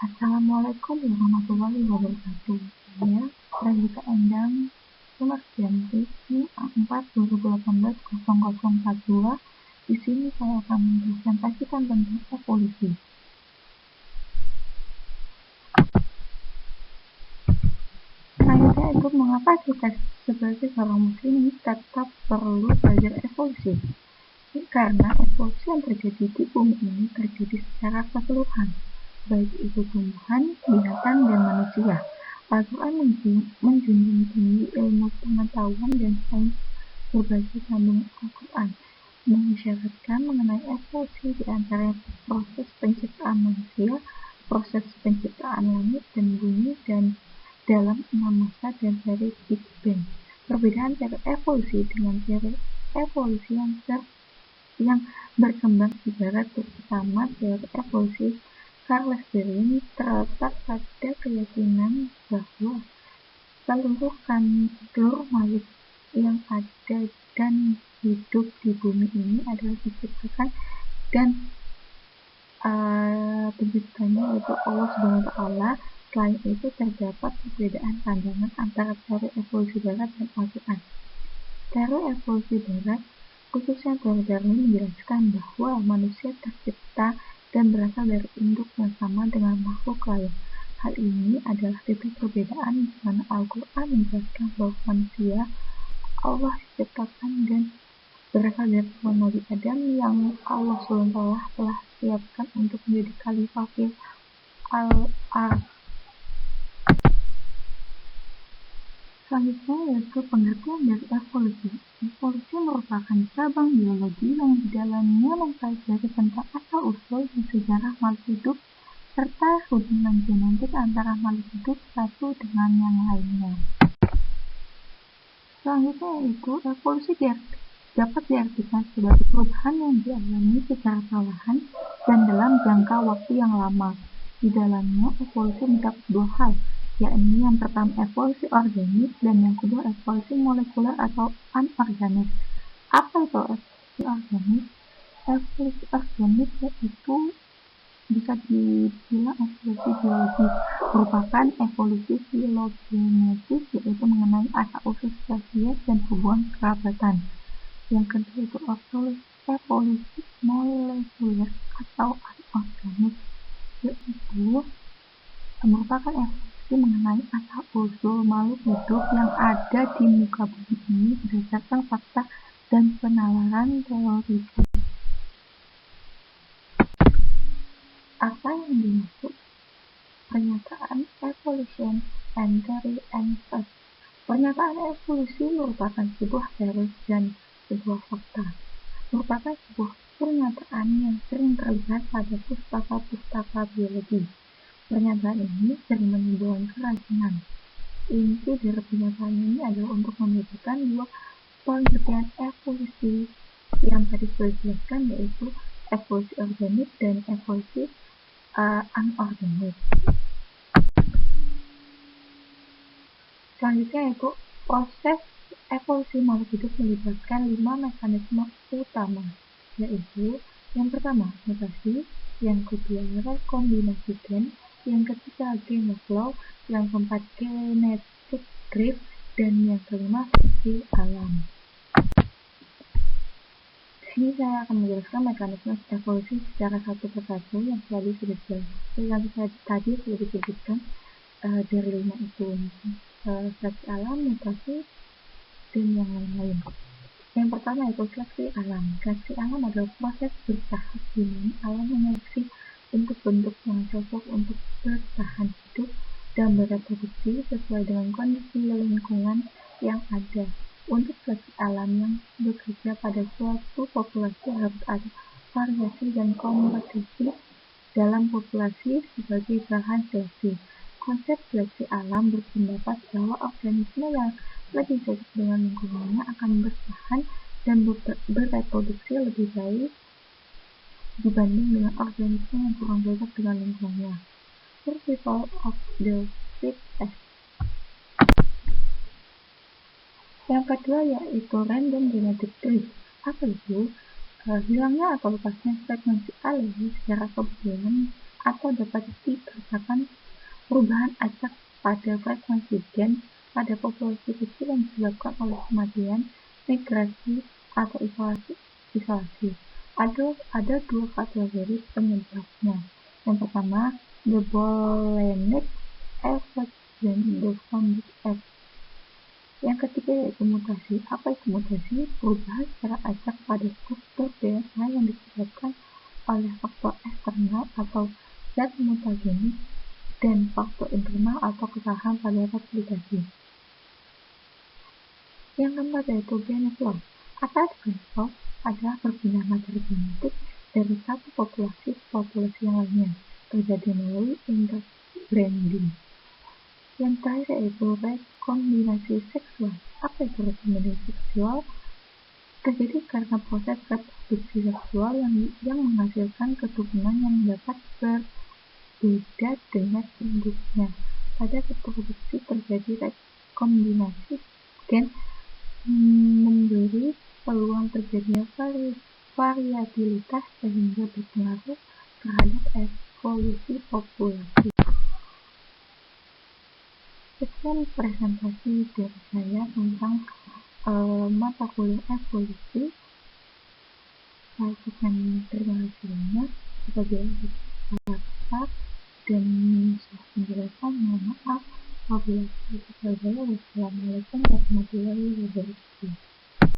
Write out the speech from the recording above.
Assalamualaikum warahmatullahi wabarakatuh. Saya Rajika Endang, Sumarsianti, NIM A4 2018-0042. Di sini saya akan mempresentasikan tentang evolusi. Selanjutnya itu mengapa kita sebagai seorang muslim tetap perlu belajar evolusi. Karena evolusi yang terjadi di bumi ini terjadi secara keseluruhan, baik itu tumbuhan, binatang, dan manusia. Al-Quran menjunjung tinggi ilmu pengetahuan dan sains. Berbagai kandungan Al-Quran mengisyaratkan mengenai evolusi, di antaranya proses penciptaan manusia, proses penciptaan langit dan bumi, dan dalam 6 masa dan teori Big Bang. Perbedaan teori evolusi dengan teori evolusi yang berkembang ibarat pertama teori evolusi Charles Darwin terletak pada keyakinan bahwa seluruh makhluk yang ada dan hidup di bumi ini adalah diciptakan dan penciptanya yaitu Allah SWT. Selain itu terdapat perbedaan pandangan antara teori evolusi barat dan Al-Quran. Teori evolusi barat, khususnya teori Darwin, menjelaskan bahwa manusia tercipta dan berasal dari induk yang sama dengan makhluk lain. Hal ini adalah titik perbedaan di mana Al-Quran menjelaskan bahwa manusia Allah diciptakan dan berasal dari tuan Nabi Adam yang Allah SWT telah siapkan untuk menjadi khalifah fil al-ard. Selanjutnya yaitu pengertian dari evolusi. Evolusi merupakan cabang biologi yang di dalamnya mempelajari tentang asal-usul dan sejarah makhluk hidup serta hubungan genetik antara makhluk hidup satu dengan yang lainnya. Selanjutnya yaitu evolusi dapat diartikan sebagai perubahan yang dialami secara perlahan dan dalam jangka waktu yang lama. Di dalamnya evolusi mencakup dua hal, yakni yang pertama evolusi organik dan yang kedua evolusi molekuler atau anorganik. Apa itu evolusi organik? Evolusi organik yaitu bisa dibilang evolusi biologi, merupakan evolusi filogenetik yaitu mengenai asal-usul spesies dan hubungan kerabatan. Yang kedua itu evolusi molekuler atau anorganik, yaitu merupakan evolusi mengenai asal-usul makhluk hidup yang ada di muka bumi ini berdasarkan fakta dan penalaran teori. Apa yang dimaksud pernyataan evolution and theory and fact? Pernyataan evolusi merupakan sebuah teori dan sebuah fakta. Merupakan sebuah pernyataan yang sering terlihat pada pustaka-pustaka biologi. Pernyataan ini sering menimbulkan keraguan. Inti dari pernyataan ini adalah untuk membedakan dua pengertian evolusi yang tadi sudah dijelaskan, yaitu evolusi organik dan evolusi anorganik. Selanjutnya yaitu proses evolusi makhluk hidup melibatkan 5 mekanisme utama, yaitu yang pertama mutasi, yang kedua rekombinasi gen, yang ketiga gain of law, yang keempat genetic drift, dan yang kelima seleksi alam. Di sini saya akan menjelaskan mekanisme evolusi secara satu persatu yang tadi sudah disebutkan dari 5 itu, seleksi alam, mutasi, dan yang lain-lain. Yang pertama yaitu seleksi alam. Seleksi alam adalah proses bertahap di mana alam menyeleksi bentuk-bentuk yang cocok untuk bertahan hidup dan bereproduksi sesuai dengan kondisi lingkungan yang ada. Untuk seleksi alam yang bekerja pada suatu populasi harus ada variasi dan kompetisi dalam populasi sebagai bahan seleksi. Konsep seleksi alam berpendapat bahwa organisme yang lebih cocok dengan lingkungannya akan bertahan dan bereproduksi lebih baik dibanding dengan organisme yang kurang cocok dengan lingkungannya. Survival of the fittest. Yang kedua yaitu random genetic drift. Apa itu? Hilangnya atau lepasnya frekuensi aleli secara kebetulan atau dapat dikatakan perubahan acak pada frekuensi gen pada populasi kecil yang disebabkan oleh kematian, migrasi, atau isolasi. Ada dua kategori penyebabnya. Yang pertama, the bolenic effect dan the fundic effect. Yang ketiga yaitu mutasi. Apa itu mutasi? Perubahan secara acak pada struktur DNA yang disebabkan oleh faktor eksternal atau zat mutagenik dan faktor internal atau kesalahan pada replikasi. Yang keempat yaitu benefit loss. Apa itu benefit loss? Adalah perpindahan materi genetik dari satu populasi ke populasi yang lainnya, terjadi melalui interbreeding. Yang terakhir yaitu rekombinasi seksual. Apa itu rekombinasi seksual? Terjadi karena proses reproduksi seksual yang menghasilkan keturunan yang dapat berbeda dengan induknya. Pada reproduksi terjadi rekombinasi gen memberi peluang terjadinya variabilitas sehingga berpengaruh terhadap evolusi populasi. Sekian presentasi dari saya tentang mata kuliah evolusi. Saya ucapkan terima kasih banyak. Apabila ada salah dan salah penjelasan, mohon maaf. Wassalamualaikum warahmatullahi